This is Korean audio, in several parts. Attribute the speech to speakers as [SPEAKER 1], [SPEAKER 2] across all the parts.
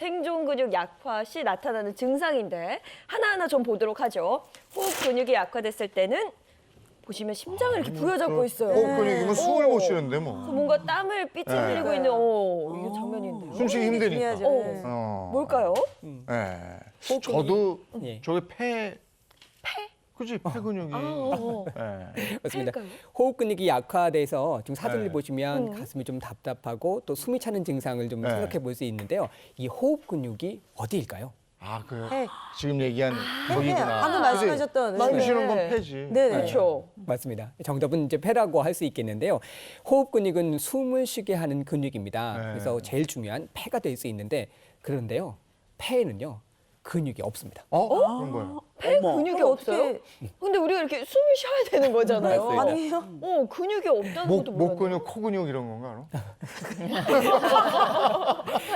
[SPEAKER 1] 생존 근육 약화 시 나타나는 증상인데 하나하나 좀 보도록 하죠. 호흡 근육이 약화됐을 때는 보시면 심장을 이렇게 부여잡고 있어요.
[SPEAKER 2] 호흡 근육이면 숨을 못 쉬는데 뭐.
[SPEAKER 1] 그래서 뭔가 땀을 삐질
[SPEAKER 2] 네.
[SPEAKER 1] 흘리고 있는 이게 장면인데요.
[SPEAKER 2] 숨쉬기 힘드니까.
[SPEAKER 1] 어. 뭘까요?
[SPEAKER 2] 예. 저도
[SPEAKER 3] 예.
[SPEAKER 2] 저게 폐? 그지 폐 근육이. 예.
[SPEAKER 3] 맞습니다.
[SPEAKER 1] 폐일까요?
[SPEAKER 3] 호흡 근육이 약화돼서 지금 사진을
[SPEAKER 2] 네.
[SPEAKER 3] 보시면 가슴이 좀 답답하고 또 숨이 차는 증상을 좀
[SPEAKER 2] 네.
[SPEAKER 3] 생각해 볼 수 있는데요. 이 호흡 근육이 어디일까요?
[SPEAKER 2] 아, 그
[SPEAKER 4] 폐.
[SPEAKER 2] 지금 얘기한 거기구나.
[SPEAKER 4] 방금 말씀하셨던
[SPEAKER 2] 숨
[SPEAKER 1] 네.
[SPEAKER 2] 쉬는 건 폐지.
[SPEAKER 4] 네.
[SPEAKER 1] 그렇죠.
[SPEAKER 3] 맞습니다. 정답은 이제 폐라고 할 수 있겠는데요. 호흡 근육은 숨을 쉬게 하는 근육입니다.
[SPEAKER 2] 네.
[SPEAKER 3] 그래서 제일 중요한 폐가 될 수 있는데 그런데요. 폐에는요. 근육이 없습니다.
[SPEAKER 2] 그런 거야.
[SPEAKER 1] 폐 근육이 없어요? 근데 우리가 이렇게 숨을 쉬어야 되는 거잖아요.
[SPEAKER 3] 맞습니다.
[SPEAKER 4] 아니에요?
[SPEAKER 1] 근육이 없다는 것도
[SPEAKER 2] 목
[SPEAKER 1] 몰랐네요.
[SPEAKER 2] 근육, 코 근육 이런 건가?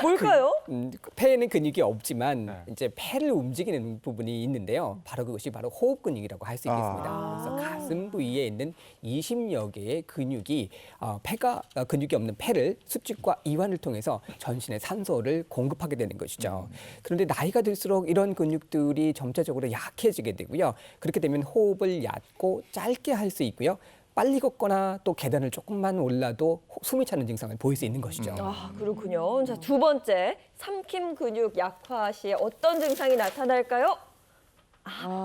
[SPEAKER 1] 뭘까요?
[SPEAKER 3] 폐에는 근육이 없지만
[SPEAKER 2] 네.
[SPEAKER 3] 이제 폐를 움직이는 부분이 있는데요. 바로 그것이 바로 호흡 근육이라고 할 수 있겠습니다. 그래서 가슴 부위에 있는 20여 개의 근육이 근육이 없는 폐를 수축과 이완을 통해서 전신에 산소를 공급하게 되는 것이죠. 그런데 나이가 들수록 이런 근육들이 점차적으로 약해지게 되고요. 그렇게 되면 호흡을 얕고 짧게 할 수 있고요. 빨리 걷거나 또 계단을 조금만 올라도 숨이 차는 증상을 보일 수 있는 것이죠.
[SPEAKER 1] 아, 그렇군요. 자, 두 번째, 삼킴 근육 약화 시에 어떤 증상이 나타날까요?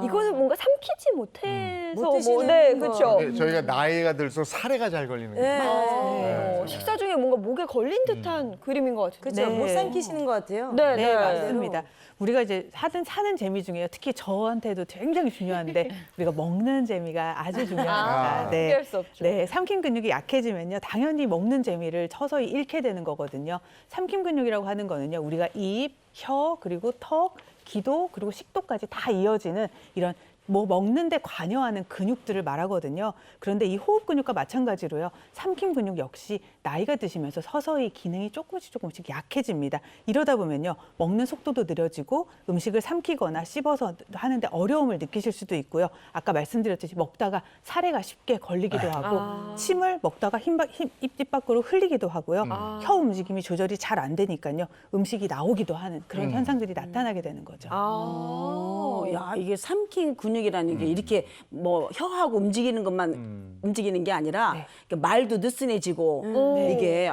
[SPEAKER 1] 이거는 뭔가 삼키지 못해서
[SPEAKER 4] 못 드시는
[SPEAKER 1] 네,
[SPEAKER 4] 거.
[SPEAKER 1] 그렇죠.
[SPEAKER 2] 네, 저희가 나이가 들수록 사례가 잘 걸리는 거예요.
[SPEAKER 1] 식사 중에 뭔가 목에 걸린 듯한 그림인 것 같아요.
[SPEAKER 4] 그렇죠. 못 삼키시는 것 같아요.
[SPEAKER 1] 네,
[SPEAKER 5] 네,
[SPEAKER 1] 네.
[SPEAKER 5] 맞습니다. 우리가 이제 사는 재미 중에요. 특히 저한테도 굉장히 중요한데 우리가 먹는 재미가 아주 중요합니다.
[SPEAKER 1] 포기할 수 없죠.
[SPEAKER 5] 네, 삼킴 근육이 약해지면요. 당연히 먹는 재미를 서서히 잃게 되는 거거든요. 삼킴 근육이라고 하는 거는요. 우리가 입, 혀, 그리고 턱, 기도, 그리고 식도까지 다 이어지는 이런 먹는데 관여하는 근육들을 말하거든요. 그런데 이 호흡 근육과 마찬가지로요. 삼킴 근육 역시 나이가 드시면서 서서히 기능이 조금씩 약해집니다. 이러다 보면요. 먹는 속도도 느려지고 음식을 삼키거나 씹어서 하는데 어려움을 느끼실 수도 있고요. 아까 말씀드렸듯이 먹다가 사례가 쉽게 걸리기도 하고 침을 먹다가 입 밖으로 흘리기도 하고요. 혀 움직임이 조절이 잘 안 되니까요. 음식이 나오기도 하는 그런 현상들이 나타나게 되는 거죠.
[SPEAKER 4] 야, 이게 삼킨 근육이라는 게 이렇게 뭐 혀하고 움직이는 것만 움직이는 게 아니라
[SPEAKER 5] 네.
[SPEAKER 4] 이렇게 말도 느슨해지고 이게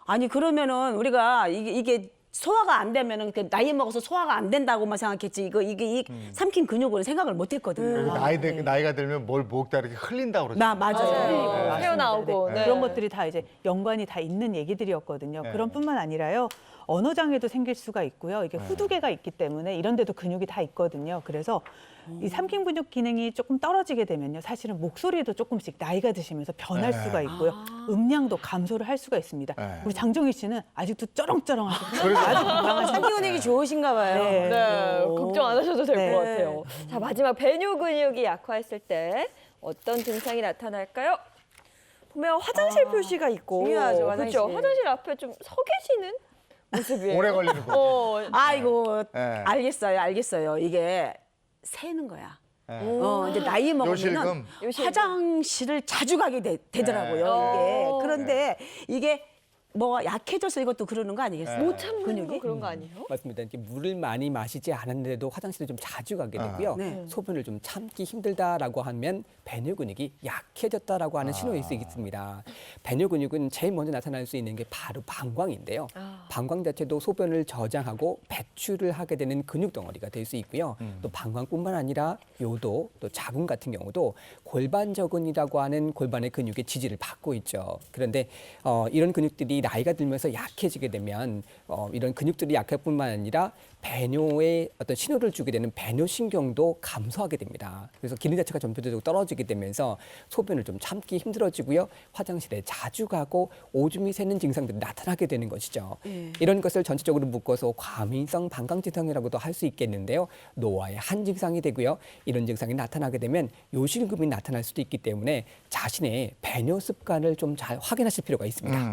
[SPEAKER 4] 아니 그러면은 우리가 이게 소화가 안 되면은 그 나이 먹어서 소화가 안 된다고만 생각했지 이게 삼킨 근육으로 생각을 못 했거든요.
[SPEAKER 2] 나이가 들면 뭘 먹다 이렇게 흘린다고 그러죠.
[SPEAKER 4] 맞아요.
[SPEAKER 1] 태어나오고.
[SPEAKER 5] 네.
[SPEAKER 1] 네.
[SPEAKER 5] 그런 것들이 다 이제 연관이 다 있는 얘기들이었거든요.
[SPEAKER 2] 네.
[SPEAKER 5] 그런 뿐만 아니라요. 언어 장애도 생길 수가 있고요. 이게 후두개가 있기 때문에 이런 데도 근육이 다 있거든요. 그래서 이 삼킴 근육 기능이 조금 떨어지게 되면요. 사실은 목소리도 조금씩 나이가 드시면서 변할
[SPEAKER 2] 네.
[SPEAKER 5] 수가 있고요. 음량도 감소를 할 수가 있습니다.
[SPEAKER 2] 네.
[SPEAKER 5] 우리 장정희 씨는 아직도 쩌렁쩌렁하시고 아주 건강하신
[SPEAKER 4] 삼킨 근육이 좋으신가 봐요.
[SPEAKER 5] 네.
[SPEAKER 1] 네, 걱정 안 하셔도 될 것
[SPEAKER 5] 네.
[SPEAKER 1] 같아요. 자, 마지막 배뇨 근육이 약화했을 때 어떤 증상이 나타날까요? 보면 화장실 표시가 있고,
[SPEAKER 4] 중요하죠, 화장실.
[SPEAKER 1] 그렇죠. 화장실 앞에 좀 서 계시는 모습이에요.
[SPEAKER 2] 오래 걸리는 거.
[SPEAKER 4] 아이고
[SPEAKER 2] 네.
[SPEAKER 4] 알겠어요. 이게 새는 거야. 이제 나이 먹으면
[SPEAKER 2] 요실금.
[SPEAKER 4] 화장실을 자주 가게 되더라고요.
[SPEAKER 1] 네.
[SPEAKER 4] 이게 그런데 이게 뭐 약해져서 이것도 그러는 거 아니겠어요?
[SPEAKER 1] 못 참는 거
[SPEAKER 4] 근육이?
[SPEAKER 1] 그런 거 아니에요?
[SPEAKER 3] 맞습니다. 이렇게 물을 많이 마시지 않았는데도 화장실을 좀 자주 가게 되고요.
[SPEAKER 4] 네.
[SPEAKER 3] 소변을 좀 참기 힘들다라고 하면 배뇨 근육이 약해졌다라고 하는 신호일 수 있습니다. 배뇨 근육은 제일 먼저 나타날 수 있는 게 바로 방광인데요. 방광 자체도 소변을 저장하고 배출을 하게 되는 근육 덩어리가 될 수 있고요. 또 방광뿐만 아니라 요도, 또 자궁 같은 경우도 골반저근이라고 하는 골반의 근육의 지지를 받고 있죠. 그런데 이런 근육들이 나이가 들면서 약해지게 되면 이런 근육들이 약할 뿐만 아니라 배뇨에 어떤 신호를 주게 되는 배뇨신경도 감소하게 됩니다. 그래서 기능 자체가 점차적으로 떨어지게 되면서 소변을 좀 참기 힘들어지고요. 화장실에 자주 가고 오줌이 새는 증상들이 나타나게 되는 것이죠. 이런 것을 전체적으로 묶어서 과민성 방광지성이라고도 할 수 있겠는데요. 노화의 한 증상이 되고요. 이런 증상이 나타나게 되면 요실금이 나타날 수도 있기 때문에 자신의 배뇨 습관을 좀 잘 확인하실 필요가 있습니다.